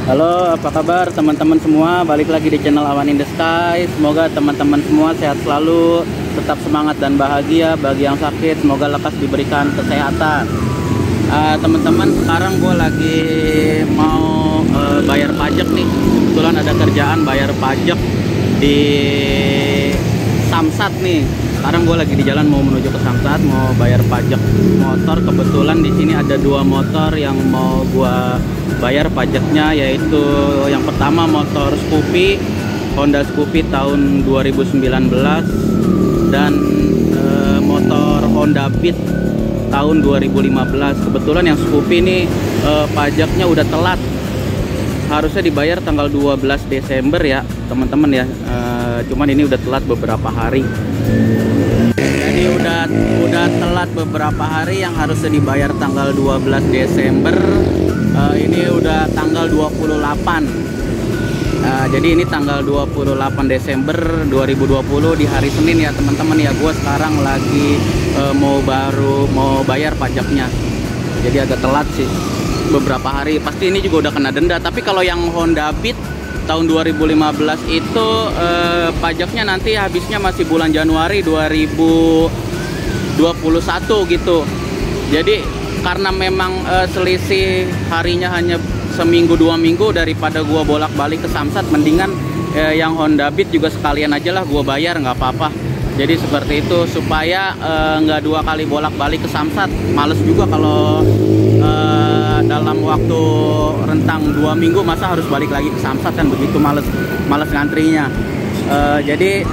Halo, apa kabar teman-teman semua? Balik lagi di channel Awan in the Sky. Semoga teman-teman semua sehat selalu, tetap semangat dan bahagia. Bagi yang sakit, semoga lekas diberikan kesehatan. Teman-teman, sekarang gue lagi mau bayar pajak nih. Kebetulan ada kerjaan bayar pajak di Samsat nih. Sekarang gue lagi di jalan mau menuju ke Samsat, mau bayar pajak motor. Kebetulan di sini ada dua motor yang mau gue bayar pajaknya, yaitu yang pertama motor Scoopy, Honda Scoopy tahun 2019, dan motor Honda Beat tahun 2015. Kebetulan yang Scoopy ini pajaknya udah telat, harusnya dibayar tanggal 12 Desember ya teman-teman ya. Cuman ini udah telat beberapa hari. Jadi udah telat beberapa hari, yang harusnya dibayar tanggal 12 Desember. Ini udah tanggal 28. Jadi ini tanggal 28 Desember 2020 di hari Senin ya teman-teman ya. Gue sekarang lagi mau bayar pajaknya. Jadi agak telat sih beberapa hari. Pasti ini juga udah kena denda. Tapi kalau yang Honda Beat tahun 2015 itu pajaknya nanti habisnya masih bulan Januari 2021 gitu. Jadi karena memang selisih harinya hanya seminggu 2 minggu, daripada gua bolak-balik ke Samsat, mendingan yang Honda Beat juga sekalian aja lah gua bayar, nggak apa-apa. Jadi seperti itu supaya nggak 2 kali bolak-balik ke Samsat. Males juga kalau dalam waktu rentang 2 minggu masa harus balik lagi ke Samsat, kan begitu males ngantrinya. Jadi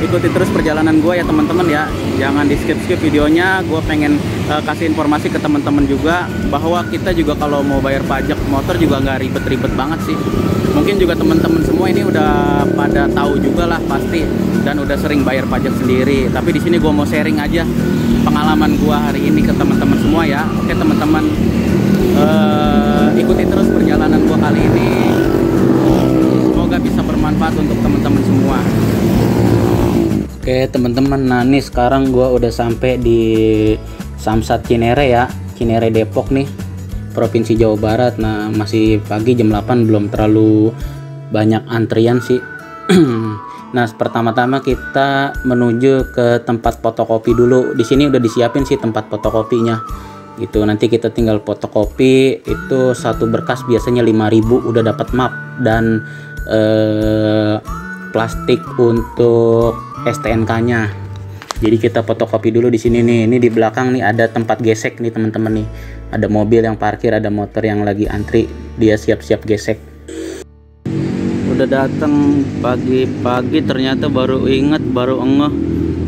ikuti terus perjalanan gue ya teman-teman ya, jangan di skip videonya. Gue pengen kasih informasi ke teman-teman juga bahwa kita juga kalau mau bayar pajak motor juga nggak ribet-ribet banget sih. Mungkin juga teman-teman semua ini udah pada tahu juga lah pasti, dan udah sering bayar pajak sendiri. Tapi di sini gue mau sharing aja pengalaman gue hari ini ke teman-teman semua ya. Oke teman-teman, ikuti terus perjalanan gue kali ini. Semoga bisa bermanfaat untuk teman-teman semua. Oke teman-teman, nah nih sekarang gua udah sampai di Samsat Cinere ya, Cinere Depok nih, Provinsi Jawa Barat. Nah masih pagi jam 8, belum terlalu banyak antrian sih. Nah pertama-tama kita menuju ke tempat fotokopi dulu. Di sini udah disiapin sih tempat fotokopinya gitu. Nanti kita tinggal fotokopi. Itu satu berkas biasanya 5.000, udah dapat map dan plastik untuk STNK-nya. Jadi kita fotokopi dulu di sini nih. Ini di belakang nih ada tempat gesek nih teman-teman nih. Ada mobil yang parkir, ada motor yang lagi antri, dia siap-siap gesek. Udah datang pagi-pagi, ternyata baru ngeh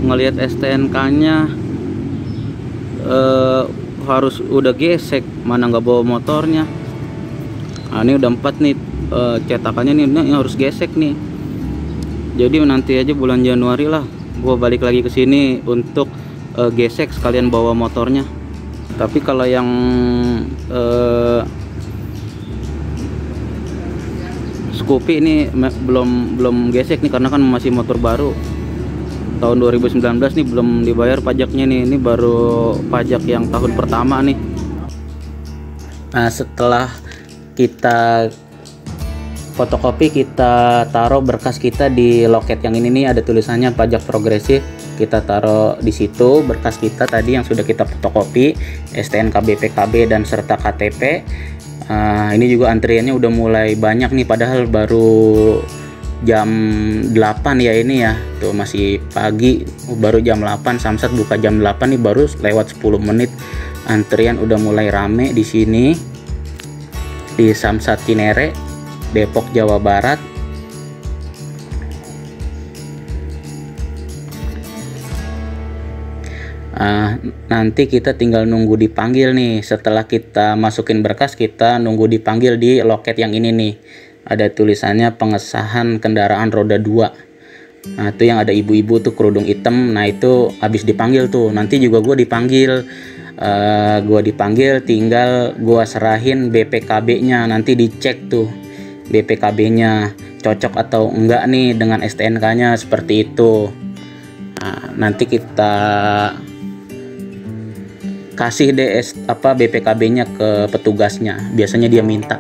ngelihat STNK-nya harus udah gesek, mana nggak bawa motornya. Nah, ini udah 4 nih cetakannya nih, ini harus gesek nih. Jadi nanti aja bulan Januari lah gua balik lagi ke sini untuk gesek sekalian bawa motornya. Tapi kalau yang Scoopy ini belum gesek nih, karena kan masih motor baru tahun 2019 nih, belum dibayar pajaknya nih. Ini baru pajak yang tahun pertama nih. Nah setelah kita fotokopi, kita taruh berkas kita di loket yang ini nih, ada tulisannya pajak progresif. Kita taruh di situ berkas kita tadi yang sudah kita fotokopi, STNK, BPKB dan serta KTP. Ini juga antriannya udah mulai banyak nih, padahal baru jam 8 ya ini ya. Tuh masih pagi, baru jam 8, Samsat buka jam 8 nih, baru lewat 10 menit antrian udah mulai rame di sini di Samsat Cinere, Depok, Jawa Barat. Nanti kita tinggal nunggu dipanggil nih. Setelah kita masukin berkas, kita nunggu dipanggil di loket yang ini nih. Ada tulisannya pengesahan kendaraan roda 2. Nah itu yang ada ibu-ibu tuh kerudung hitam. Nah itu habis dipanggil tuh. Nanti juga gue dipanggil. Tinggal gue serahin BPKB-nya. Nanti dicek tuh BPKB-nya cocok atau enggak nih dengan STNK-nya, seperti itu. Nah, nanti kita kasih BPKB-nya ke petugasnya, biasanya dia minta.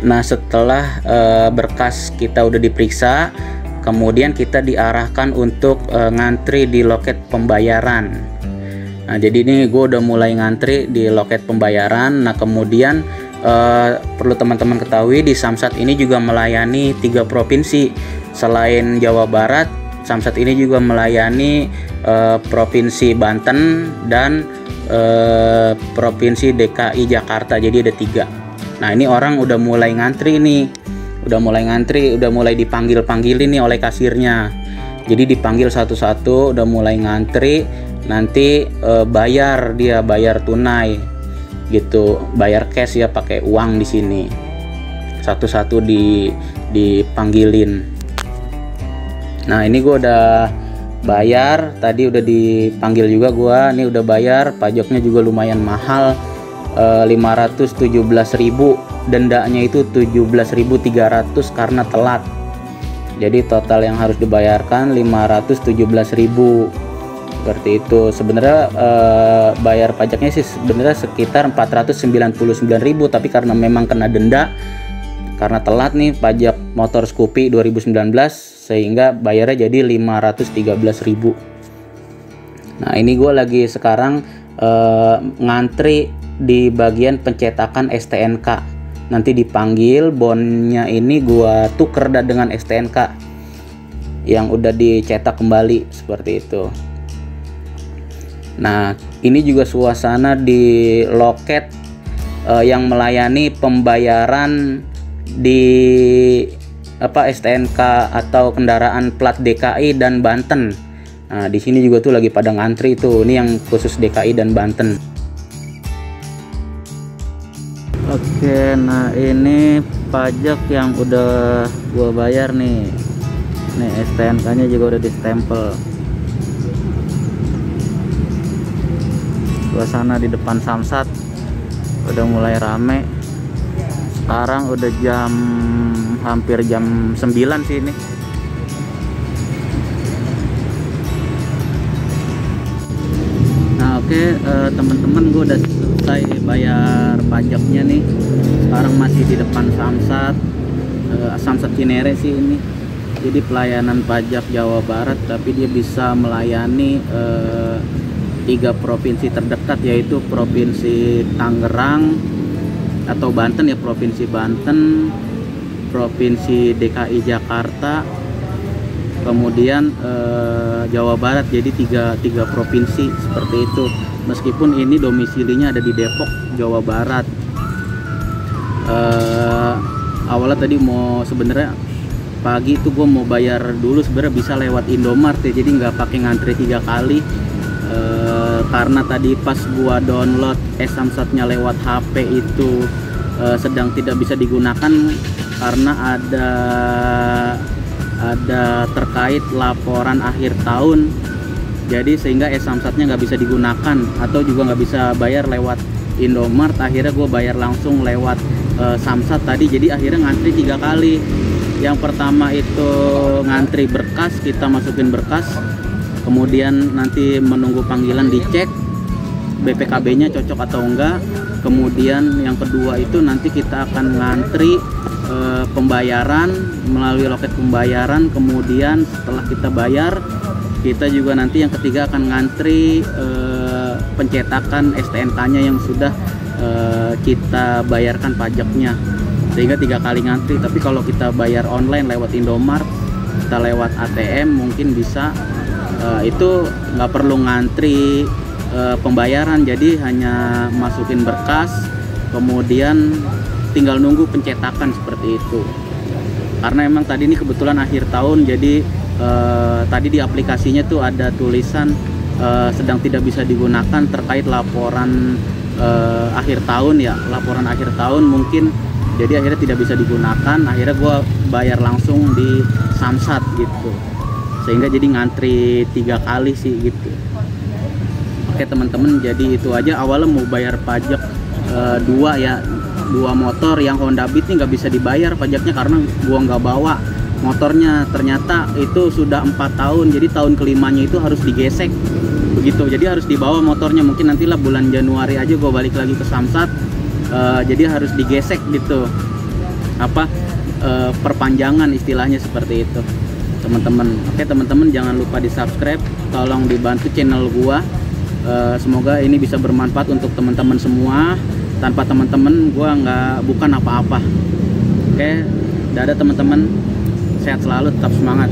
Nah, setelah berkas kita udah diperiksa, kemudian kita diarahkan untuk ngantri di loket pembayaran. Nah, jadi ini gue udah mulai ngantri di loket pembayaran. Nah, kemudian perlu teman-teman ketahui, di Samsat ini juga melayani 3 provinsi. Selain Jawa Barat, Samsat ini juga melayani Provinsi Banten dan Provinsi DKI Jakarta. Jadi ada 3. Nah, ini orang udah mulai ngantri nih, udah mulai dipanggil-panggilin nih oleh kasirnya. Jadi dipanggil satu-satu, udah mulai ngantri. Nanti bayar tunai gitu, bayar cash ya, pakai uang di sini. Satu-satu dipanggilin. Nah, ini gue udah bayar, tadi udah dipanggil juga gua. Ini udah bayar, pajaknya juga lumayan mahal. 517.000, dendanya itu 17.300 karena telat. Jadi total yang harus dibayarkan 517.000 seperti itu. Sebenarnya bayar pajaknya sih sebenarnya sekitar 499.000, tapi karena memang kena denda karena telat nih pajak motor Scoopy 2019, sehingga bayarnya jadi 513.000. Nah, ini gue lagi sekarang ngantri di bagian pencetakan STNK. Nanti dipanggil, bonnya ini gua tuker dengan STNK yang udah dicetak kembali seperti itu. Nah, ini juga suasana di loket yang melayani pembayaran di STNK atau kendaraan plat DKI dan Banten. Nah, di sini juga tuh lagi pada ngantri tuh. Ini yang khusus DKI dan Banten. Oke, nah ini pajak yang udah gua bayar nih. Nih STNK-nya juga udah distempel. Suasana di depan Samsat udah mulai rame. Sekarang udah hampir jam 9 sih ini. Nah, oke, teman-teman, gue udah selesai bayar pajaknya nih. Sekarang masih di depan Samsat, Samsat Cinere sih ini. Jadi pelayanan pajak Jawa Barat, tapi dia bisa melayani 3 provinsi terdekat, yaitu Provinsi Tangerang atau Banten ya, Provinsi Banten, Provinsi DKI Jakarta, kemudian Jawa Barat. Jadi tiga provinsi seperti itu. Meskipun ini domisilinya ada di Depok, Jawa Barat. Awalnya tadi mau sebenarnya pagi itu gue mau bayar dulu, sebenarnya bisa lewat Indomart ya, jadi nggak pakai ngantri 3 kali. Karena tadi pas gua download Samsatnya lewat HP itu sedang tidak bisa digunakan karena ada terkait laporan akhir tahun. Jadi sehingga Samsatnya nggak bisa digunakan atau juga nggak bisa bayar lewat Indomart. Akhirnya gue bayar langsung lewat Samsat tadi. Jadi akhirnya ngantri 3 kali. Yang pertama itu ngantri berkas, kita masukin berkas, kemudian nanti menunggu panggilan, dicek BPKB-nya cocok atau enggak. Kemudian yang kedua itu nanti kita akan ngantri pembayaran melalui loket pembayaran. Kemudian setelah kita bayar, kita juga nanti yang ketiga akan ngantri pencetakan STNK-nya yang sudah kita bayarkan pajaknya, sehingga 3 kali ngantri. Tapi kalau kita bayar online lewat Indomart, kita lewat ATM mungkin bisa itu nggak perlu ngantri pembayaran, jadi hanya masukin berkas kemudian tinggal nunggu pencetakan seperti itu. Karena emang tadi ini kebetulan akhir tahun, jadi tadi di aplikasinya tuh ada tulisan sedang tidak bisa digunakan terkait laporan akhir tahun ya, laporan akhir tahun mungkin, jadi akhirnya tidak bisa digunakan. Akhirnya gue bayar langsung di Samsat gitu, sehingga jadi ngantri 3 kali sih gitu. Oke teman-teman, jadi itu aja. Awalnya mau bayar pajak 2 motor yang Honda Beat ini nggak bisa dibayar pajaknya karena gua nggak bawa motornya. Ternyata itu sudah 4 tahun, jadi tahun kelimanya itu harus digesek begitu. Jadi harus dibawa motornya, mungkin nantilah bulan Januari aja gua balik lagi ke Samsat. Jadi harus digesek gitu. perpanjangan istilahnya seperti itu teman-teman. Oke teman-teman, jangan lupa di subscribe, tolong dibantu channel gua. Semoga ini bisa bermanfaat untuk teman-teman semua. Tanpa teman-teman gua bukan apa-apa. Oke, dadah teman-teman, sehat selalu, tetap semangat.